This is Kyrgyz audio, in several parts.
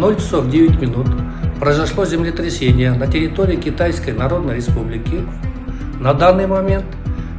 0 часов 9 минут произошло землетрясение на территории Китайской Народной Республики. На данный момент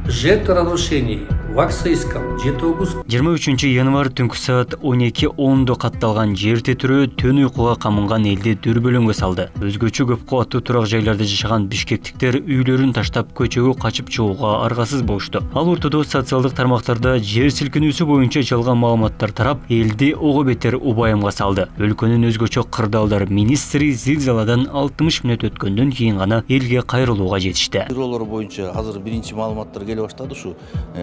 жертвы разрушений в Аксайском, Жетогуз. 23 январ түнкү саат 12:10 катталган жер титирөө түн уйкуга камынган элди дүрбөлөңгө салды. Өзгөчө көп кабаттуу турак жайларда жашаган бишкектиктер үйлөрүн таштап көчөгө качып чыгууга аргасыз болушту. Ал ортодо социалдык тармактарда жер силкинүүсү боюнча жалган маалыматтар тарап, элди ого бетер убайымга салды. Өлкөнүн өзгөчө кырдаалдар министри зилзаладан 60 мүнөт өткөндөн кийин гана элге кайрылууга жетишти. Биролор боюнча азыр биринчи маалыматтар келе баштады. Ушу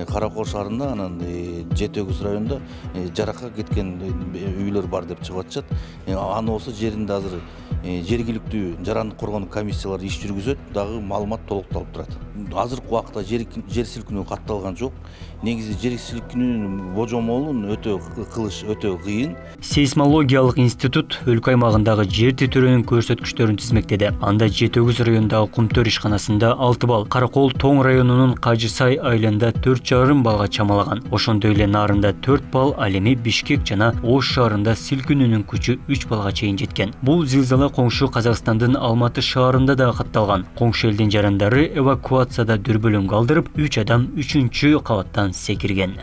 Каракол шаарында, анан Жетөгүз районунда жаракка кеткен үйлөр бар деп чыгып атышат. Аны болсо жеринде азыр жергиликтүү жарандык коргоонуу комиссиялар иш жүргүзөт, дагы маалымат толукталып турат. Азыркы убакта жер силкинүү катталган жок. Негизи жер силкинүүнүн божомолун кылыш өтө кыйын. Сейсмологиялык институт өлкө аймагындагы жер титирөөнүн көрсөткүчтөрүн тизмектеди. Анда Жетөгүз районундагы Кумтөр ишканасында 6 балл, Каракол Тоң районунун Кажысай айылында 4,5 баллга чамалаган. Ошондой эле Нарында 4 балл, ал эми Бишкек жана Ош шаарында силкинүүнүн күчү 3 баллга чейин жеткен. Бул зилзала коңшу Казакстандын Алматы шаарында да катталган. Коңшу элдин жарандары эвакуацияда дүрбөлөңгө алдырып, 3 адам 3-чү кабаттан секирген.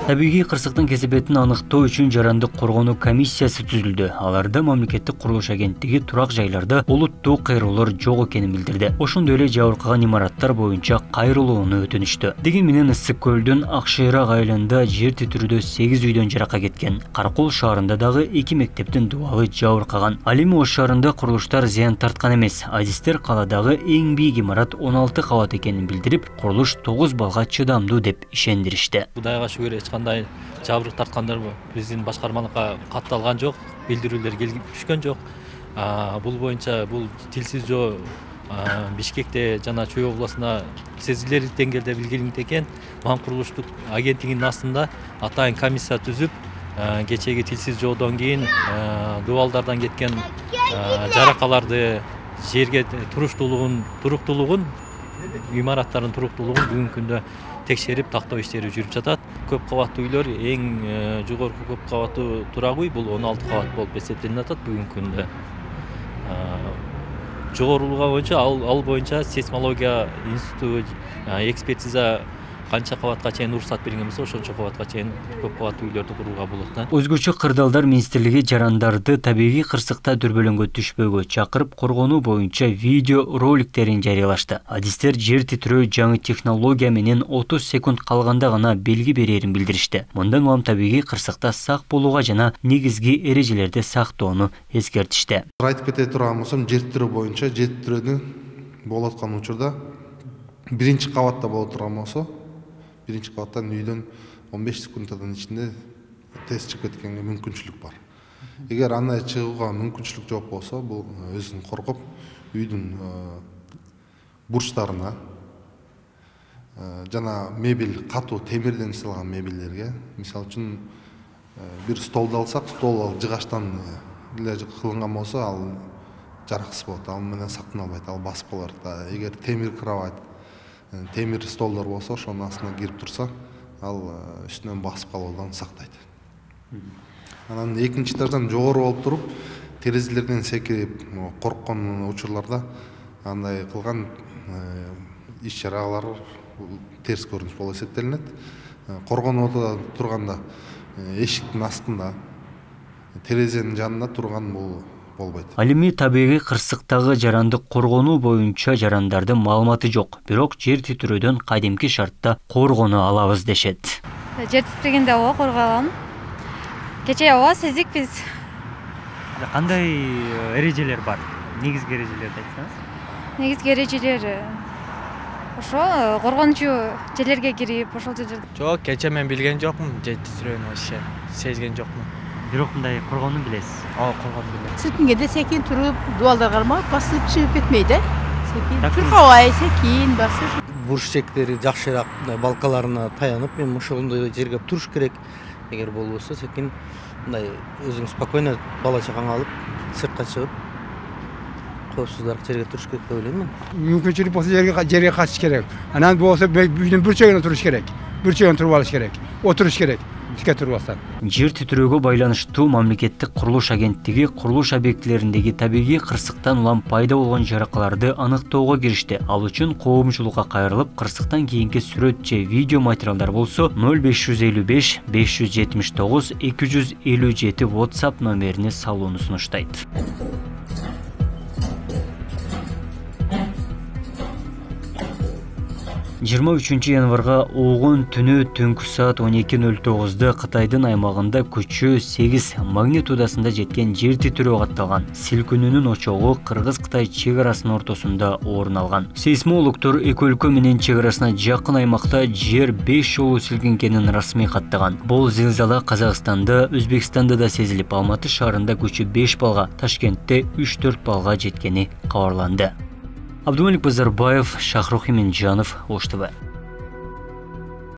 Табигый кырсыктын кесепетин аныктоо үчүн жарандык коргонуу комиссиясы түзүлдү. Аларда мамлекеттик курулуш агенттиги турак жайларда олуттуу кайрылуулар жок экенин билдирди. Ошондой эле жабыркаган имараттар боюнча кайрылууну өтүнүштү. Деген менен Ысык көлдүн Акшайрак айылында жер титирүүдө 8 үйдөн жаракка кеткен. Каракол шаарында дагы 2 мектептин дубалы жабыркаган. Ал эми Ош шаарында курулуштар зыян тарткан эмес. Адистер каладагы эң бийик имарат 16 кабат экенин билдирип, курулуш 9 баллга чыдамдуу деп ишендиришти. Кудайга шүгүр кандай жабырык тарткандар биздин башкармалыкка катталган жок, билдирүүлөр келип түшкөн жок. Бул боюнча бул тилсиз жоо Бишкекте жана Чүй областында сезилер деңгээлде билгиликтүү экен. Ман курулуштук агенттигинин астында атайын комиссия түзүп, кечеги тилсиз жоодон кийин дубалдардан кеткен жаракаларды, жерге туруктуулугун, имараттардын туруктуулугун бүгүнкү күндө текшерип тактоо иштери жүрүп жатат. Көп кабаттуу үйлөр, эң жогорку көп кабаттуу турак үй бул 16 кабат болуп эсептелип атат бүгүнкү күндө. Жогорулуга боюнча ал боюнча сейсмология институту экспертиза канча кабатка чейин уруксат берген болсо, ошончо кабатка чейин көп кабаттуу үйлөрдү курууга болот. Өзгөчө кырдаалдар министрлиги жарандарды табигый кырсыкта дүрбөлөңгө түшпөөгө чакырып, коргонуу боюнча видео роликтерин жарыялашты. Адистер жер титирөө жаңы технология менен 30 секунд калганда гана белги берерин билдиришти. Мындан улам табигый кырсыкта сак болууга жана негизги эрежелерди сактоону эскертишти. Айтып кете турган болсом, жер титирөө боюнча жер титирөөдүн болуп аткан учурда биринчи кабатта болуп турган болсо, биринчи кабаттан үйдөн 15 секунддын ичинде тез чыгып кеткенге мүмкүнчүлүк бар. Эгер андай чыгууга мүмкүнчүлүк жок болсо, бул өзүн коргоп, үйдүн бурчтарына жана мебель, катуу темирден жасалган мебеллерге, мисалы үчүн бир столду алсак, стол жыгачтан эле кылынган болсо, ал жараксыз болот, ал менен сактаналбайт, ал басып калат. Эгер темир кровать, темир столдор болсо, ошонун астына кирип турса, ал үстүнөн басып калуудан сактайт. Анан экинчи этаждан жогору болуп туруп, терезелерден секирип корккон учурларда андай кылган иш-чаралар терс көрүнүш болуп эсептелинет. Коргонуп турганда эшиктин астында, терезенин жанында турган бул болбойт. Ал эми табигый кырсыктагы жарандык коргонуу боюнча жарандардын маалыматы жок, бирок жер титирөөдөн кадимки шартта коргоно алабыз дешет. Жер титирегенде ооба коргой алам. Кечээ ооба сездик биз. Кандай эрежелер бар? Негизги эрежелерди айтсаңыз? Негизги эрежелер ошо коргонучу жерлерге кирип, ошол жерлерде. Жок, кечээ мен билген жокмун, жер титирөөнү вообще сезген жокмун. Бирок мындай коргонууну билесиз. Коргонууну билем. Силкингенде секин туруп, дубалдар кармап, басып чыгып кетмейди. Секин. Чуркабай, секин басып. Бурчтектери жакшыраак балкаларына таянып, мен ошондой жерге туруш керек. Эгер болбосо, секин мындай өзүң спокойно бала чагаңы алып, сыртка чыгып, коопсуздак жерге туруш керек деп ойлойм мен. Мүмкүнчүлүк болсо жерге качыш керек. Анан болсо үйдүн бүрчөгүнө туруш керек. бүрчөгөн туруп алыш керек, отуруш керек. Тике турбастан. Жер титирөөгө байланыштуу мамлекеттик курулуш агенттиги курулуш объектилериндеги табигый кырсыктан улам пайда болгон жаракаларды аныктоого киришти. Ал үчүн коомчулукка кайрылып, кырсыктан кийинки сүрөт же видео материалдар болсо 0555 579 257 WhatsApp номерине салууну сунуштайт. 23 январга огон түнү түнкү саат 12:09 Кытайдын аймагында күчү 8 магнитудасында жеткен жер титирөө катталган. Силкүнүүнүн очогу Кыргыз-Кытай чек арасынын ортосунда орун алган. Сейсмологдор эки өлкө менен чек арасына жакын аймакта жер 5 жолу силкинкенин расмий каттаган. Бул зилзала Казакстанда, Өзбекстанда да сезилип, Алматы шаарында күчү 5 балга, Ташкентте 3-4 балга жеткени кабарланды. Абдумалик Базарбаев, Шахрух Иминджанов, Ош ТВ.